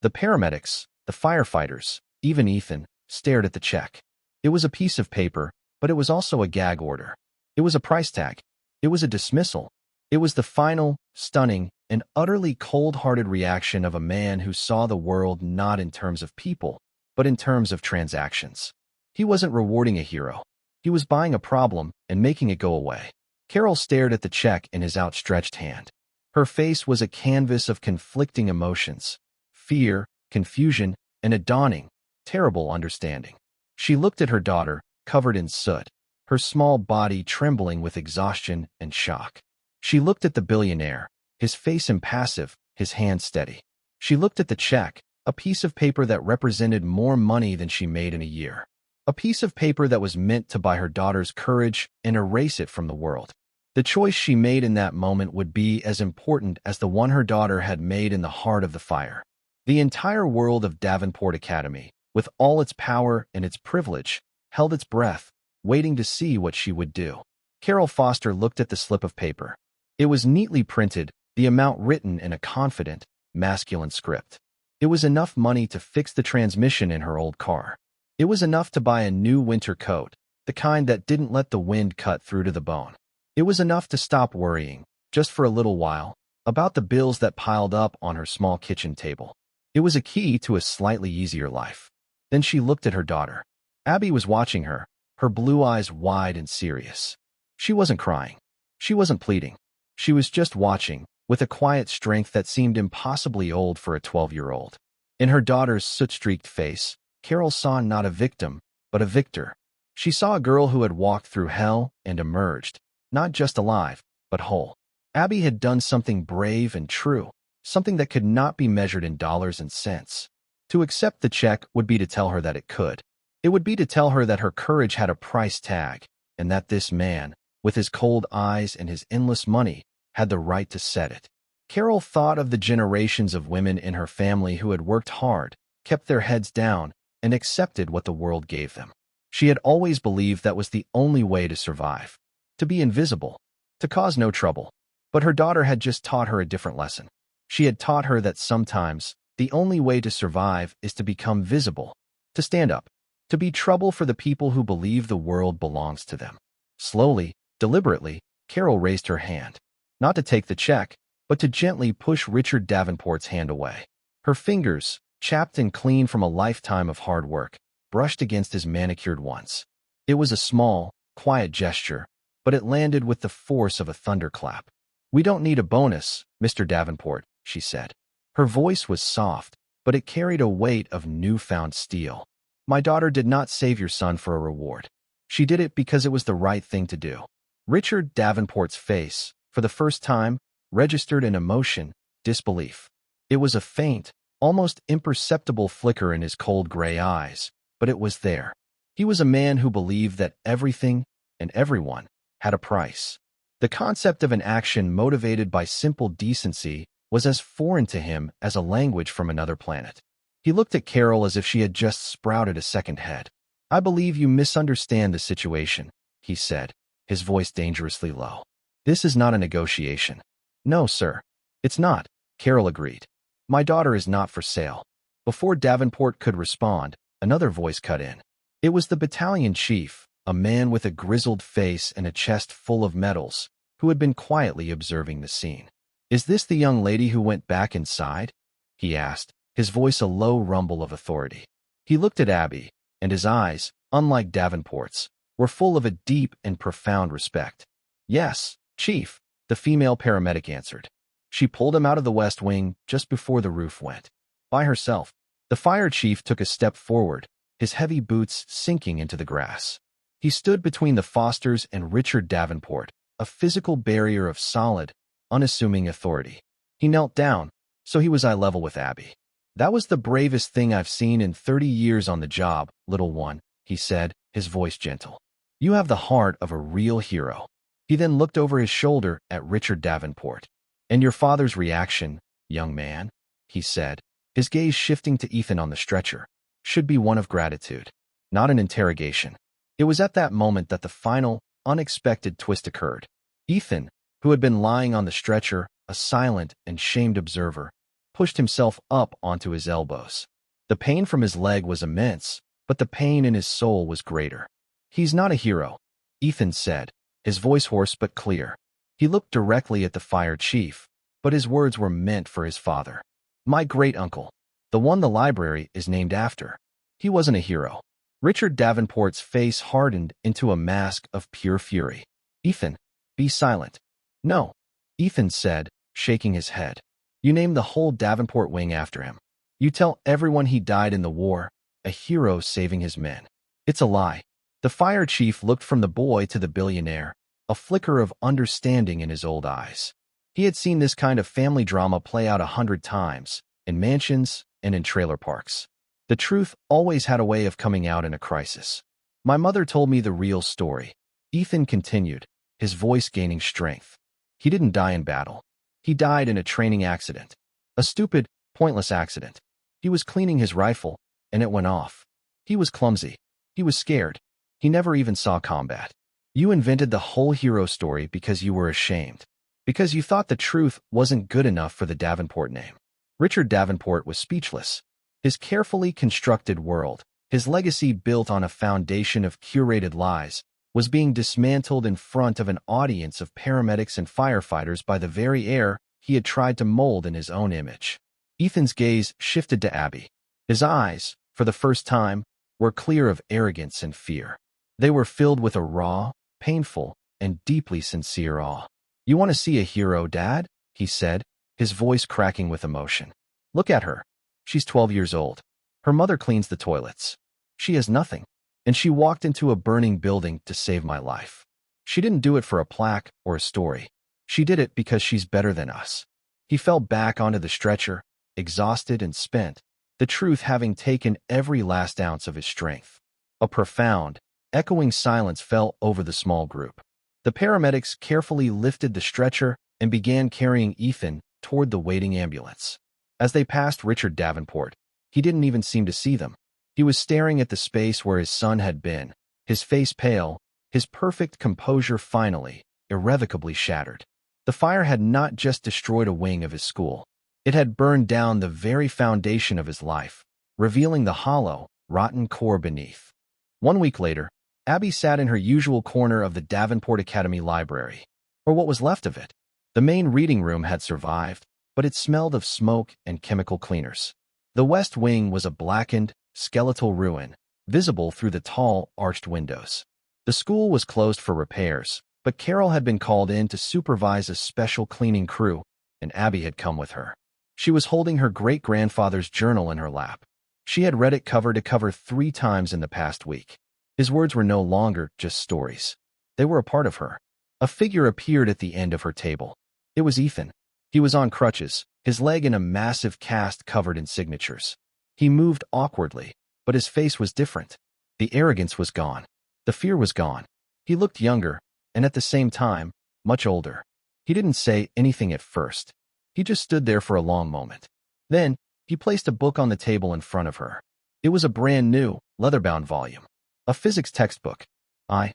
The paramedics, the firefighters, even Ethan, stared at the check. It was a piece of paper, but it was also a gag order. It was a price tag. It was a dismissal. It was the final, stunning, and utterly cold-hearted reaction of a man who saw the world not in terms of people, but in terms of transactions. He wasn't rewarding a hero. He was buying a problem and making it go away. Carol stared at the check in his outstretched hand. Her face was a canvas of conflicting emotions: fear, confusion, and a dawning, terrible understanding. She looked at her daughter, covered in soot, her small body trembling with exhaustion and shock. She looked at the billionaire, his face impassive, his hand steady. She looked at the check, a piece of paper that represented more money than she made in a year. A piece of paper that was meant to buy her daughter's courage and erase it from the world. The choice she made in that moment would be as important as the one her daughter had made in the heart of the fire. The entire world of Davenport Academy, with all its power and its privilege, held its breath, waiting to see what she would do. Carol Foster looked at the slip of paper. It was neatly printed, the amount written in a confident, masculine script. It was enough money to fix the transmission in her old car. It was enough to buy a new winter coat, the kind that didn't let the wind cut through to the bone. It was enough to stop worrying, just for a little while, about the bills that piled up on her small kitchen table. It was a key to a slightly easier life. Then she looked at her daughter. Abby was watching her, her blue eyes wide and serious. She wasn't crying. She wasn't pleading. She was just watching, with a quiet strength that seemed impossibly old for a 12-year-old. In her daughter's soot-streaked face, Carol saw not a victim, but a victor. She saw a girl who had walked through hell and emerged, not just alive, but whole. Abby had done something brave and true, something that could not be measured in dollars and cents. To accept the check would be to tell her that it could. It would be to tell her that her courage had a price tag, and that this man, with his cold eyes and his endless money, had the right to set it. Carol thought of the generations of women in her family who had worked hard, kept their heads down, and accepted what the world gave them. She had always believed that was the only way to survive. To be invisible, to cause no trouble. But her daughter had just taught her a different lesson. She had taught her that sometimes the only way to survive is to become visible, to stand up, to be trouble for the people who believe the world belongs to them. Slowly, deliberately, Carol raised her hand. Not to take the check, but to gently push Richard Davenport's hand away. Her fingers, chapped and clean from a lifetime of hard work, brushed against his manicured ones. It was a small, quiet gesture, but it landed with the force of a thunderclap. "We don't need a bonus, Mr. Davenport," she said. Her voice was soft, but it carried a weight of newfound steel. "My daughter did not save your son for a reward. She did it because it was the right thing to do." Richard Davenport's face, for the first time, registered an emotion, disbelief. It was a faint, almost imperceptible flicker in his cold gray eyes, but it was there. He was a man who believed that everything and everyone had a price. The concept of an action motivated by simple decency was as foreign to him as a language from another planet. He looked at Carol as if she had just sprouted a second head. "I believe you misunderstand the situation," he said, his voice dangerously low. "This is not a negotiation." "No, sir. It's not," Carol agreed. "My daughter is not for sale." Before Davenport could respond, another voice cut in. It was the battalion chief, a man with a grizzled face and a chest full of medals, who had been quietly observing the scene. "Is this the young lady who went back inside?" he asked, his voice a low rumble of authority. He looked at Abby, and his eyes, unlike Davenport's, were full of a deep and profound respect. "Yes, Chief," the female paramedic answered. She pulled him out of the West Wing just before the roof went. By herself. The fire chief took a step forward, his heavy boots sinking into the grass. He stood between the Fosters and Richard Davenport, a physical barrier of solid, unassuming authority. He knelt down, so he was eye level with Abby. "That was the bravest thing I've seen in 30 years on the job, little one," he said, his voice gentle. "You have the heart of a real hero." He then looked over his shoulder at Richard Davenport. "And your father's reaction, young man," he said, his gaze shifting to Ethan on the stretcher, "should be one of gratitude, not an interrogation." It was at that moment that the final, unexpected twist occurred. Ethan, who had been lying on the stretcher, a silent and shamed observer, pushed himself up onto his elbows. The pain from his leg was immense, but the pain in his soul was greater. "He's not a hero," Ethan said, his voice hoarse but clear. He looked directly at the fire chief, but his words were meant for his father. "My great-uncle, the one the library is named after. He wasn't a hero." Richard Davenport's face hardened into a mask of pure fury. "Ethan, be silent." "No," Ethan said, shaking his head. "You name the whole Davenport wing after him. You tell everyone he died in the war, a hero saving his men. It's a lie." The fire chief looked from the boy to the billionaire, a flicker of understanding in his old eyes. He had seen this kind of family drama play out 100 times, in mansions and in trailer parks. The truth always had a way of coming out in a crisis. "My mother told me the real story," Ethan continued, his voice gaining strength. "He didn't die in battle. He died in a training accident. A stupid, pointless accident. He was cleaning his rifle, and it went off. He was clumsy. He was scared. He never even saw combat. You invented the whole hero story because you were ashamed. Because you thought the truth wasn't good enough for the Davenport name." Richard Davenport was speechless. His carefully constructed world, his legacy built on a foundation of curated lies, was being dismantled in front of an audience of paramedics and firefighters by the very air he had tried to mold in his own image. Ethan's gaze shifted to Abby. His eyes, for the first time, were clear of arrogance and fear. They were filled with a raw, painful, and deeply sincere awe. "You want to see a hero, Dad?" he said, his voice cracking with emotion. "Look at her. She's 12 years old. Her mother cleans the toilets. She has nothing. And she walked into a burning building to save my life. She didn't do it for a plaque or a story. She did it because she's better than us." He fell back onto the stretcher, exhausted and spent, the truth having taken every last ounce of his strength. A profound, echoing silence fell over the small group. The paramedics carefully lifted the stretcher and began carrying Ethan toward the waiting ambulance. As they passed Richard Davenport, he didn't even seem to see them. He was staring at the space where his son had been, his face pale, his perfect composure finally, irrevocably shattered. The fire had not just destroyed a wing of his school. It had burned down the very foundation of his life, revealing the hollow, rotten core beneath. 1 week later, Abby sat in her usual corner of the Davenport Academy library, or what was left of it. The main reading room had survived, but it smelled of smoke and chemical cleaners. The West Wing was a blackened, skeletal ruin, visible through the tall, arched windows. The school was closed for repairs, but Carol had been called in to supervise a special cleaning crew, and Abby had come with her. She was holding her great-grandfather's journal in her lap. She had read it cover to cover 3 times in the past week. His words were no longer just stories. They were a part of her. A figure appeared at the end of her table. It was Ethan. He was on crutches, his leg in a massive cast covered in signatures. He moved awkwardly, but his face was different. The arrogance was gone. The fear was gone. He looked younger, and at the same time, much older. He didn't say anything at first. He just stood there for a long moment. Then, he placed a book on the table in front of her. It was a brand new, leather-bound volume. A physics textbook. I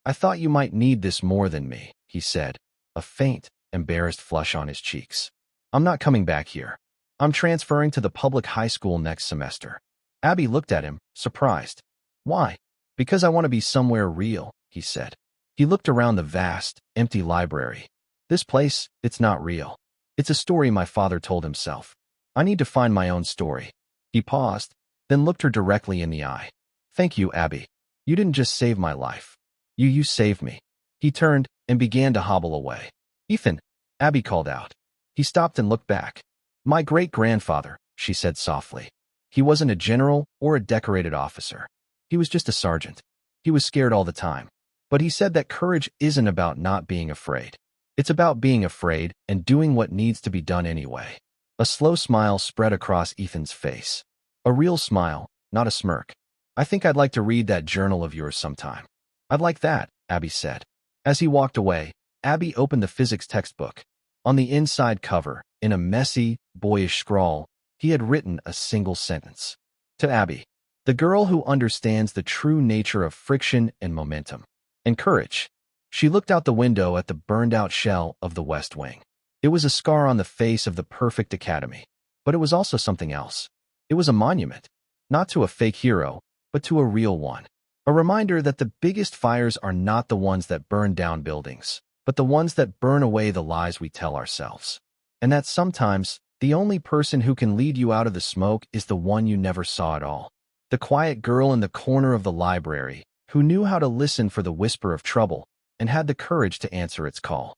thought you might need this more than me," he said, a faint, embarrassed flush on his cheeks. "I'm not coming back here. I'm transferring to the public high school next semester." Abby looked at him, surprised. "Why?" "Because I want to be somewhere real," he said. He looked around the vast, empty library. "This place, it's not real. It's a story my father told himself. I need to find my own story." He paused, then looked her directly in the eye. "Thank you, Abby. You didn't just save my life. You saved me." He turned and began to hobble away. "Ethan," Abby called out. He stopped and looked back. My great-grandfather, she said softly. He wasn't a general or a decorated officer. He was just a sergeant. He was scared all the time. But he said that courage isn't about not being afraid. It's about being afraid and doing what needs to be done anyway. A slow smile spread across Ethan's face. A real smile, not a smirk. I think I'd like to read that journal of yours sometime. I'd like that, Abby said. As he walked away, Abby opened the physics textbook. On the inside cover, in a messy, boyish scrawl, he had written a single sentence. To Abby, the girl who understands the true nature of friction and momentum. And courage. She looked out the window at the burned-out shell of the West Wing. It was a scar on the face of the perfect academy. But it was also something else. It was a monument. Not to a fake hero, but to a real one. A reminder that the biggest fires are not the ones that burn down buildings, but the ones that burn away the lies we tell ourselves. And that sometimes, the only person who can lead you out of the smoke is the one you never saw at all. The quiet girl in the corner of the library, who knew how to listen for the whisper of trouble and had the courage to answer its call.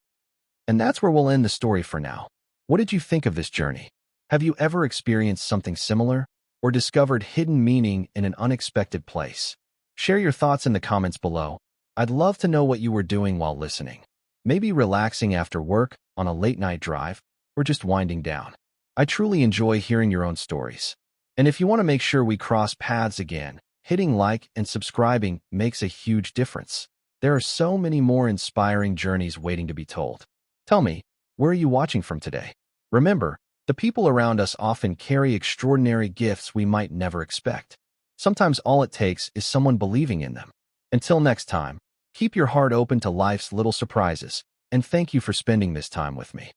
And that's where we'll end the story for now. What did you think of this journey? Have you ever experienced something similar or discovered hidden meaning in an unexpected place? Share your thoughts in the comments below. I'd love to know what you were doing while listening. Maybe relaxing after work, on a late-night drive, or just winding down. I truly enjoy hearing your own stories. And if you want to make sure we cross paths again, hitting like and subscribing makes a huge difference. There are so many more inspiring journeys waiting to be told. Tell me, where are you watching from today? Remember, the people around us often carry extraordinary gifts we might never expect. Sometimes all it takes is someone believing in them. Until next time, keep your heart open to life's little surprises, and thank you for spending this time with me.